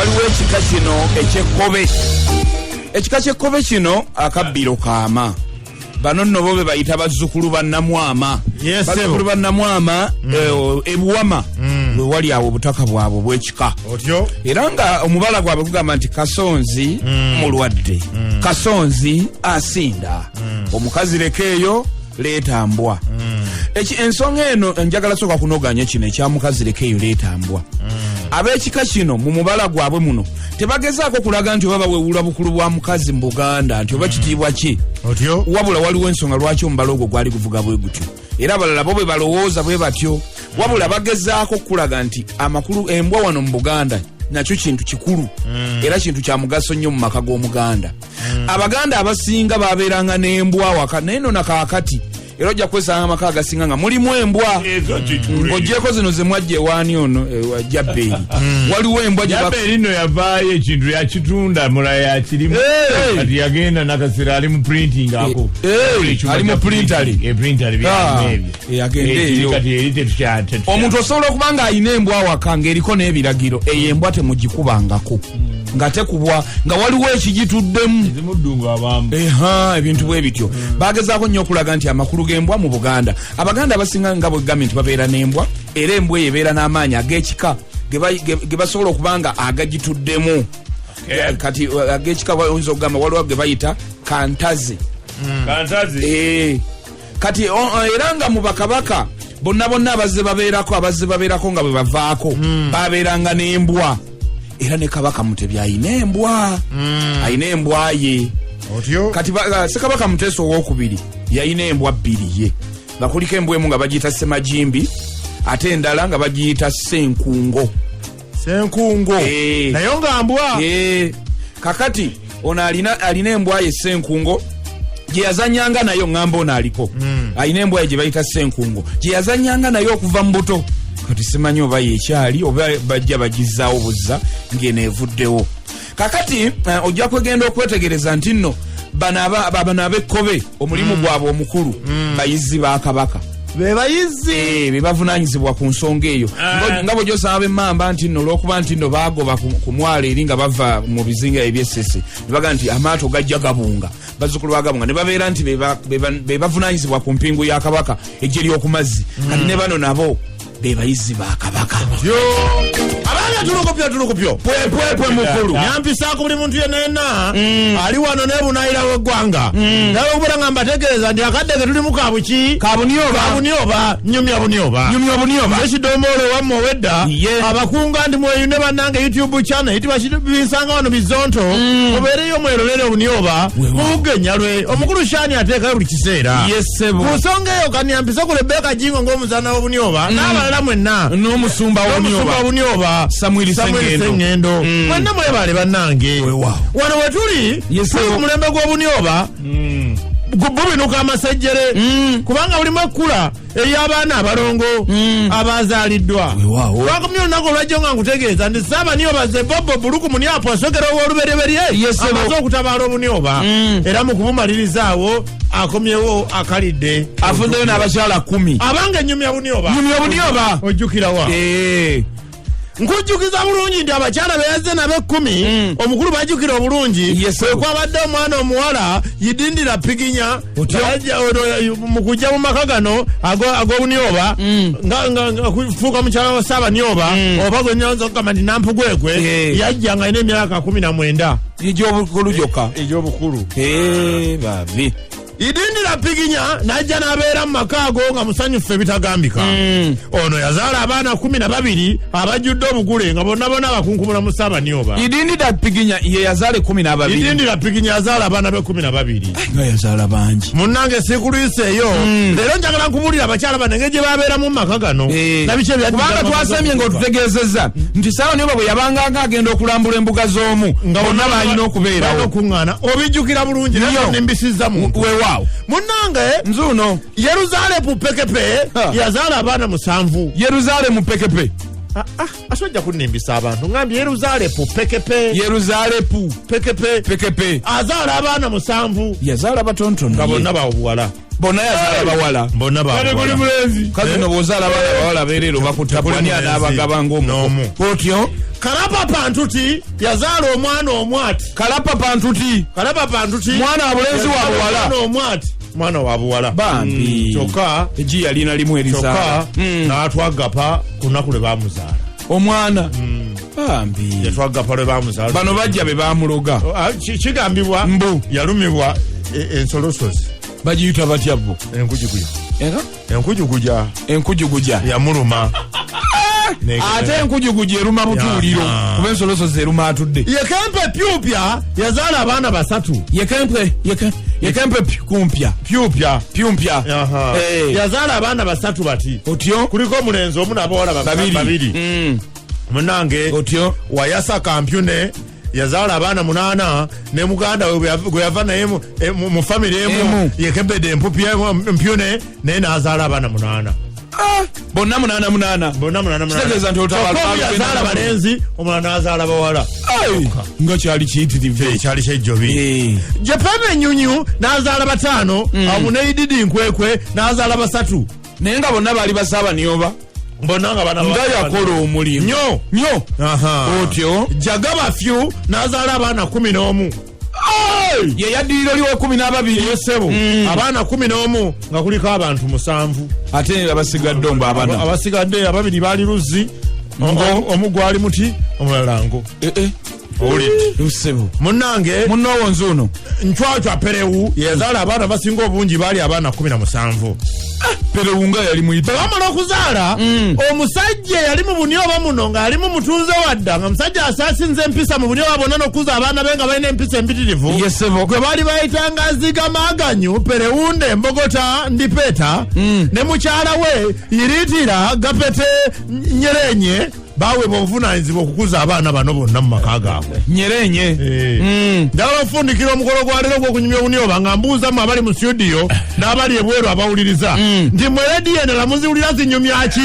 waliwo ekika kino ekyekkobe. Ekika kyekkobe kino akabbiro kaama. Bano nno bo be bayita bazzukulu ba Namwama. Bazzukulu ba Namwama ebuwama we wali awo obutaka bwabwe bw'ekika. Era nga omubala gwabwe kugamba nti Kasonzi mulwadde, Kasonzi asinda, omukazi lekeeyo leeta mbwa. Ensonga eno njagala soka kunoganya kino ekyamukazi lekeeyo leeta mbwa. Ab'ekika kino mu mubala gwabwe muno tebagezaako kulaga nti oba bawewula bukulu bwa mukazi mu Buganda nti oba kitiibwa ki. Wabula waliwo ensonga lwaki omubala ogwo gwali guvuga bwe gutyo. Era abalala bo bwe balowooza bwe batyo. Wabula bagezaako kulaga nti amakulu embwa wano mu Buganda nakyo kintu kikulu era kintu kya mugaso nnyo mu maka g'Omuganda. Abaganda abasinga babeeranga n'embwa waka naye no nakakati era ojja kwesanga amaka agasinga nga mulimu embwa. Ng'oggyeko zino ze mwajja ewaani ono Jabbeeri waliwo embwa Jabbeeri nno yavaayo ekintu yakitunda mulala yakirimu kati yagenda nakasera ali mu printing ako ali mu printali omuntu osobola okuba nga alina embwa awaka ng'eriko n'ebiragiro eyo embwa temugikubangako nga tekubwa nga waliwo ekigituddemu ebintu bwe bityo. Bagezaako nnyo okulaga nti amakulu g'embwa mu Buganda Abaganda abasinga nga bwe gavumenti babeera n'embwa era embwa eyo ebeera n'amaanyi ag'ekika ge basobola okuba nga agagituddemu. Kati ag'ekika oyinza okugamba waliwo ge bayita kantazi. Kati era nga mu bakabaka bonna abazze babeerako nga bwe bavaako babeeranga n'embwa. Era ne Kabaka Mutebi ayina embwa. Ayina embwa ye. Kati Ssekabaka Muteesa owookubiri yayina embwa 2 ye. Bakuliko embwa emu nga bagiyita Semajimbi ate endala nga bagiyita Senkungo. Naye nga mbwa. Kakati ono alina embwa ye Senkungo gye yazanyanga nayo ngamba ono aliko. Ayina embwa ye gye bayita Senkungo gye yazanyanga nayo okuva mu buto. Kati simanyi oba yekyali oba bajja bagizaawo buzza ng'eno evuddewo. Kakati ojja kwegenda okwetegereza nti nno bano ab'ekkobe omulimu gwabwe omukulu bayizzi ba Kabaka. Bebayizzi be bavunaanyizibwa ku nsonga eyo. Nga bwe gyosaba emmamba nti nno olw'okuba nti nno baagoba ku mwalo eri nga bava mu bizinga eby'essese ne baga nti amaato gajja gabunga bazzukulu ba Gabunga ne babeera nti be bavunaanyizibwa ku mpingu ya Kabaka ejje ly'oku mazzi. Kati ne bano nabo bebayizzi ba Kabaka. Abanga tulukupyo pwe mukulu nyampisaako buli muntu yenna ali wano nebunaayira w'eggwanga naye okubera nga mbategeeza nti akadde ke tulimu kabuki kabunioba nyumya bunioba ekidomoolo wamme owedda abakunga ndi mweyune bannange YouTube channel bisanga wano bizonto obeereyo mwerolere obunioba mubugennyalwe omukulu Shani ateekayo buli kiseera ku nsonga eyo kanyampisa ku Rebecca Jingo ng'omuzaana w'obunioba n'abalala mwenna n'omusumba w'obunioba Samuel Sengendo mwenna mwebale bannange wano wetuli ku mulembe gw'obunioba gubinuka amasejjere kubanga bulimu ekkula ery'abaana abalongo abazaaliddwa. Lwakumye olunaku olwajjo nga nkutegeeza nti Saabanioba ze Bobo Buluku Muniapo asogera ow'olubereberye amaze okutabaala obunioba era mu kubumalirizaawo akomyewo akalidde afuddeyo n'abakyala 10 abange ennyumya bunioba ojjukirawa. Nkujjukiza bulungi nti abakyala beyazze nabe 10 omukulu bajjukira obulungi kwabadde omwana omuwala Yidindira Piginya mu kujja mu maka gano ag'obunioba nga kufuuka mukyala wa Saabanioba oba gwe nyonza okugamba nti Nampugwegwe yajja nga alina emyaka 19 egy'obukulu gyokka babi. Yidindira Piginya najja n'abeera mu maka ago nga musanyufu ebitagambika. Ono yazaala abaana 12 abajjudde obugule nga bonna abakunkumula mu Saabanioba. Yidindira Piginya ye yazaala 12. Yidindira Piginya yazaala abaana be 12. Nga yazaala bangi. Munnange sikuluyise eyo. Leero njagala nkubulira abakyala banenge gye babeera mu maka gano. Kubanga twasemye ng'otutegeezezza nti Saabanioba bwe yabanga agenda okulambula embuga z'omu nga bonna balina okubeerawo. Okuŋŋaana obijjukira bulungi nayo nimbisizza muntu. Munnange nzuno Yeruzalemu Pekepe yazaala abaana 7. Yeruzalemu Pekepe asojja kunnimbisa abantu ngambye Yeruzalemu Pekepe azaala abaana 7 yazaala batontono nga bonna babuwala bonna yazaala bawala bonna kazi no bw'ozaala abaana bawala beerero bakutapulani anaabagaba ng'omu otyo Kalapa Pantuti yazaala omwana omwati. Kalapa Pantuti mwana wabulenzi wa buwala. Mwana wa buwala bambi kyokka egi yalina limu erizaala n'atwagapa ku lunaku lwe baamuzaala omwana bambi yatwagapa lwe baamuzaala. bano bajja be baamuloga kigambibwa mbu yalumibwa ensolosozi bagiyita batya bo enkujuguja yamuluma ate enkujuguja eruma butuuliro kuba ensolosozi eruma atudde. Yekempe Pyupya yazaala abaana basatu. Yekempe pyumpya yazaala abaana basatu bati. Otyo kuliko omulenzi omu n'abawala babiri. Munange otyo Wayasa Kampyune yazaala abaana 8 ne muganda we gwe yava naye mu family emu Yekempe Mpyune naye n'azaala abaana 8. bonna munana kitegeeza nti yazaala balenzi omulala n'azaala bawala nga kyali kiyitirivu kyali kyejjobi. Jepeme Nyunyu n'azaala 5 amu ne Ididi Nkwekwe n'azaala 3 naye nga bonna baali basaabaniyoba bonna nga yakola omulimu nnyo. Otyo Jagaba Fyu n'azaala abaana 11 ye yaddiriro liwe 12 yesebo abaana 11 nga kuliko abantu 7 ate abasigadde abasigadde ababiri baali Luzzi omu gwali Muti omulala Ngo. Lusebo munnange munnowo nzuno Ncwacwa Perewu yazaala abaana basinga obungi baali abaana 17. Perewu nga yali muyita bamala okuzaala omusajja yali mu bunyoba muno ng'alimu mutunze wadda nga musajja asaasinze empisa mu bunyoba bonna n'okuza abaana be nga balina empisa empitirivu gwe baali bayitanga Nzigamaganyu Perewunde Mbogota Ndipeeta ne mukyala we Yiritira Gapete Nyerenye baweebwa obuvunaanyizibwa okukuza abaana bano bonna mu maka gaabwe. Nyerenye njagala okufundikira omukolo gwa leero gw'okunyumya obunyoba nga mbuuzamu abali mu studio n'abali ebweru abawuliriza nti mwe rediyo endala muziwulira zinyumya ki?